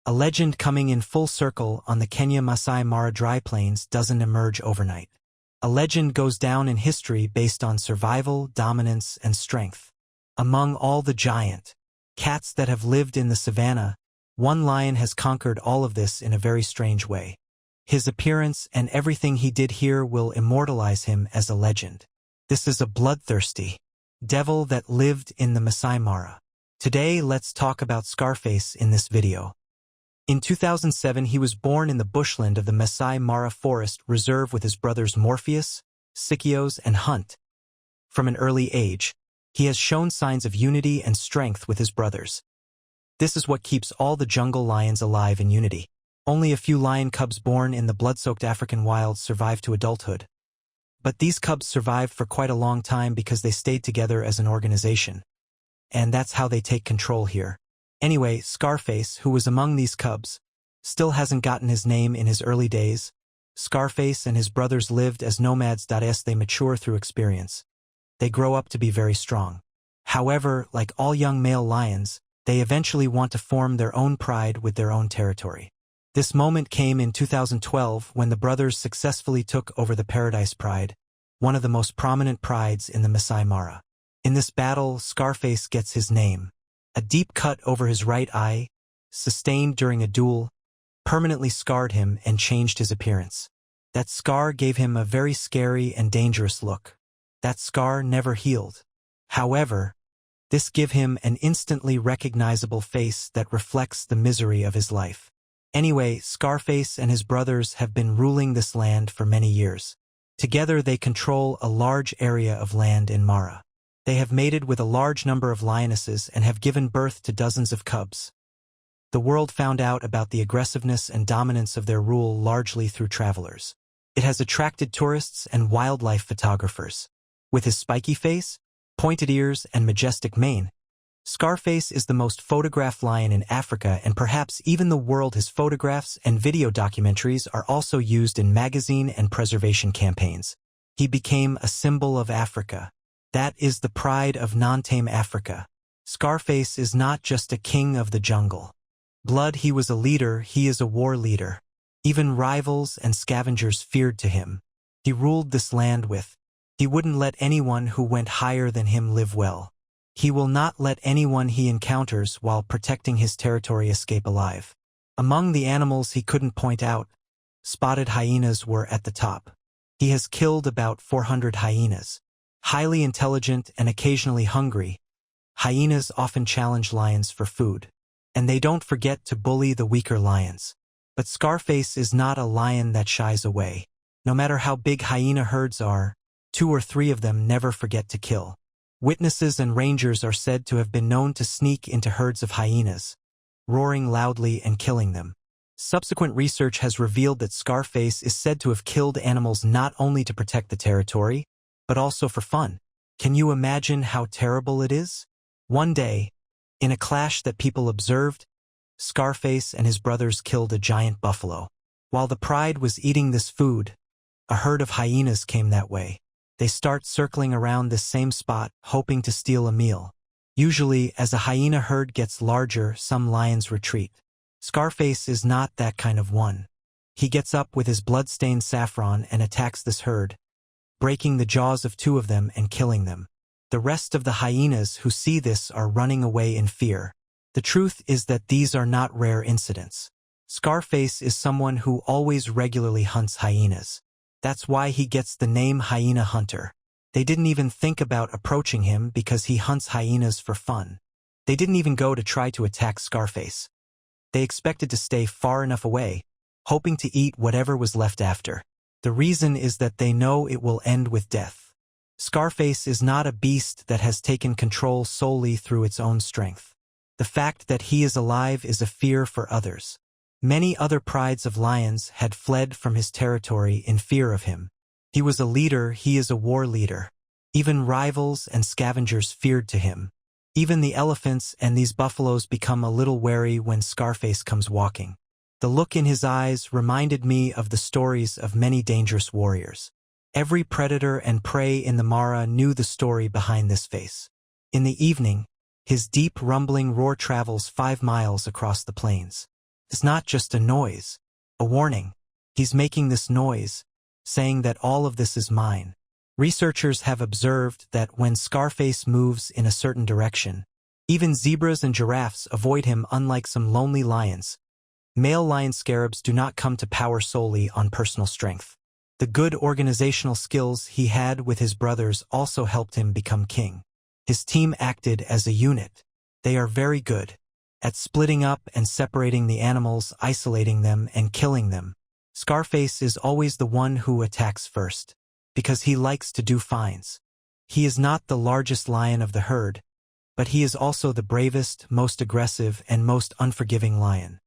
A legend coming in full circle on the Kenya Masai Mara dry plains doesn't emerge overnight. A legend goes down in history based on survival, dominance, and strength. Among all the giant cats that have lived in the savannah, one lion has conquered all of this in a very strange way. His appearance and everything he did here will immortalize him as a legend. This is a bloodthirsty devil that lived in the Masai Mara. Today, let's talk about Scarface in this video. In 2007, he was born in the bushland of the Masai Mara Forest Reserve with his brothers Morpheus, Sikios, and Hunt. From an early age, he has shown signs of unity and strength with his brothers. This is what keeps all the jungle lions alive in unity. Only a few lion cubs born in the blood-soaked African wilds survive to adulthood. But these cubs survived for quite a long time because they stayed together as an organization. And that's how they take control here. Anyway, Scarface, who was among these cubs, still hasn't gotten his name in his early days. Scarface and his brothers lived as nomads as they mature through experience. They grow up to be very strong. However, like all young male lions, they eventually want to form their own pride with their own territory. This moment came in 2012 when the brothers successfully took over the Paradise Pride, one of the most prominent prides in the Masai Mara. In this battle, Scarface gets his name. A deep cut over his right eye, sustained during a duel, permanently scarred him and changed his appearance. That scar gave him a very scary and dangerous look. That scar never healed. However, this gave him an instantly recognizable face that reflects the misery of his life. Anyway, Scarface and his brothers have been ruling this land for many years. Together they control a large area of land in Mara. They have mated with a large number of lionesses and have given birth to dozens of cubs. The world found out about the aggressiveness and dominance of their rule largely through travelers. It has attracted tourists and wildlife photographers. With his spiky face, pointed ears, and majestic mane, Scarface is the most photographed lion in Africa and perhaps even the world. His photographs and video documentaries are also used in magazine and preservation campaigns. He became a symbol of Africa. That is the pride of non-tame Africa. Scarface is not just a king of the jungle. Blood, he was a leader, he is a war leader. Even rivals and scavengers feared to him. He ruled this land with. He wouldn't let anyone who went higher than him live well. He will not let anyone he encounters while protecting his territory escape alive. Among the animals he couldn't point out, spotted hyenas were at the top. He has killed about 400 hyenas. Highly intelligent and occasionally hungry, hyenas often challenge lions for food. And they don't forget to bully the weaker lions. But Scarface is not a lion that shies away. No matter how big hyena herds are, 2 or 3 of them never forget to kill. Witnesses and rangers are said to have been known to sneak into herds of hyenas, roaring loudly and killing them. Subsequent research has revealed that Scarface is said to have killed animals not only to protect the territory, but also for fun. Can you imagine how terrible it is? One day, in a clash that people observed, Scarface and his brothers killed a giant buffalo. While the pride was eating this food, a herd of hyenas came that way. They start circling around this same spot, hoping to steal a meal. Usually, as a hyena herd gets larger, some lions retreat. Scarface is not that kind of one. He gets up with his blood-stained saffron and attacks this herd, breaking the jaws of 2 of them and killing them. The rest of the hyenas who see this are running away in fear. The truth is that these are not rare incidents. Scarface is someone who always regularly hunts hyenas. That's why he gets the name Hyena Hunter. They didn't even think about approaching him because he hunts hyenas for fun. They didn't even go to try to attack Scarface. They expected to stay far enough away, hoping to eat whatever was left after. The reason is that they know it will end with death. Scarface is not a beast that has taken control solely through its own strength. The fact that he is alive is a fear for others. Many other prides of lions had fled from his territory in fear of him. He was a leader, he is a war leader. Even rivals and scavengers feared to him. Even the elephants and these buffaloes become a little wary when Scarface comes walking. The look in his eyes reminded me of the stories of many dangerous warriors. Every predator and prey in the Mara knew the story behind this face. In the evening, his deep rumbling roar travels 5 miles across the plains. is not just a noise, a warning. He's making this noise, saying that all of this is mine. Researchers have observed that when Scarface moves in a certain direction, even zebras and giraffes avoid him, unlike some lonely lions. Male lion scarabs do not come to power solely on personal strength. The good organizational skills he had with his brothers also helped him become king. His team acted as a unit. They are very good at splitting up and separating the animals, isolating them and killing them. Scarface is always the one who attacks first, because he likes to do fines. He is not the largest lion of the herd, but he is also the bravest, most aggressive, and most unforgiving lion.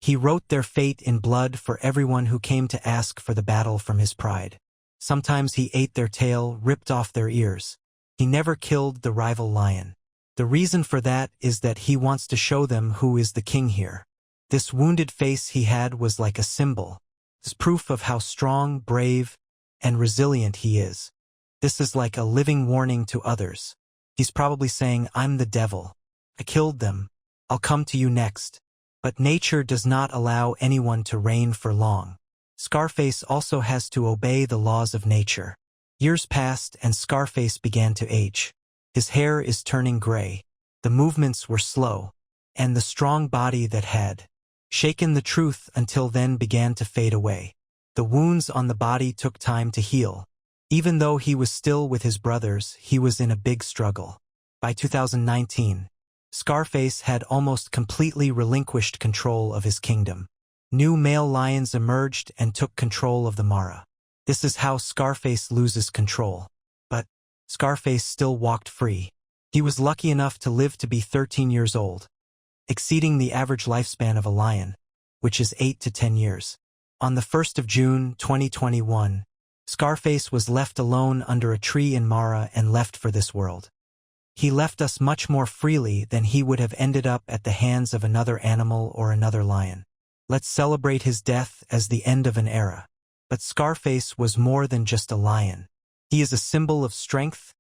He wrote their fate in blood for everyone who came to ask for the battle from his pride. Sometimes he ate their tail, ripped off their ears. He never killed the rival lion. The reason for that is that he wants to show them who is the king here. This wounded face he had was like a symbol. It's proof of how strong, brave, and resilient he is. This is like a living warning to others. He's probably saying, I'm the devil. I killed them. I'll come to you next. But nature does not allow anyone to reign for long. Scarface also has to obey the laws of nature. Years passed and Scarface began to age. His hair is turning gray. The movements were slow, and the strong body that had shaken the truth until then began to fade away. The wounds on the body took time to heal. Even though he was still with his brothers, he was in a big struggle. By 2019, Scarface had almost completely relinquished control of his kingdom. New male lions emerged and took control of the Mara. This is how Scarface loses control. But Scarface still walked free. He was lucky enough to live to be 13 years old, exceeding the average lifespan of a lion, which is 8 to 10 years. On the 1st of June, 2021, Scarface was left alone under a tree in Mara and left for this world. He left us much more freely than he would have ended up at the hands of another animal or another lion. Let's celebrate his death as the end of an era. But Scarface was more than just a lion. He is a symbol of strength,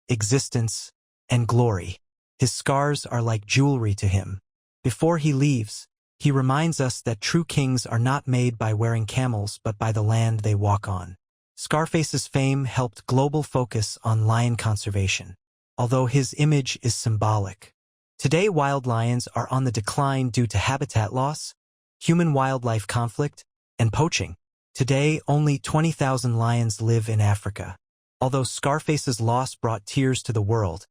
existence, and glory. His scars are like jewelry to him. Before he leaves, he reminds us that true kings are not made by wearing camels but by the land they walk on. Scarface's fame helped global focus on lion conservation, although his image is symbolic. Today, wild lions are on the decline due to habitat loss, human-wildlife conflict, and poaching. Today, only 20,000 lions live in Africa. Although Scarface's loss brought tears to the world,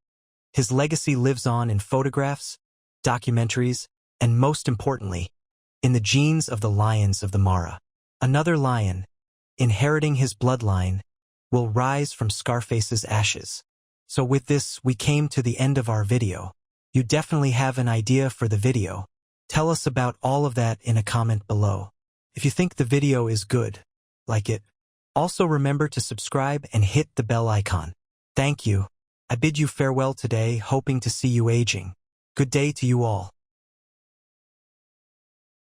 his legacy lives on in photographs, documentaries, and most importantly, in the genes of the lions of the Mara. Another lion, inheriting his bloodline, will rise from Scarface's ashes. So with this, we came to the end of our video. You definitely have an idea for the video. Tell us about all of that in a comment below. If you think the video is good, like it. Also remember to subscribe and hit the bell icon. Thank you. I bid you farewell today, hoping to see you aging. Good day to you all.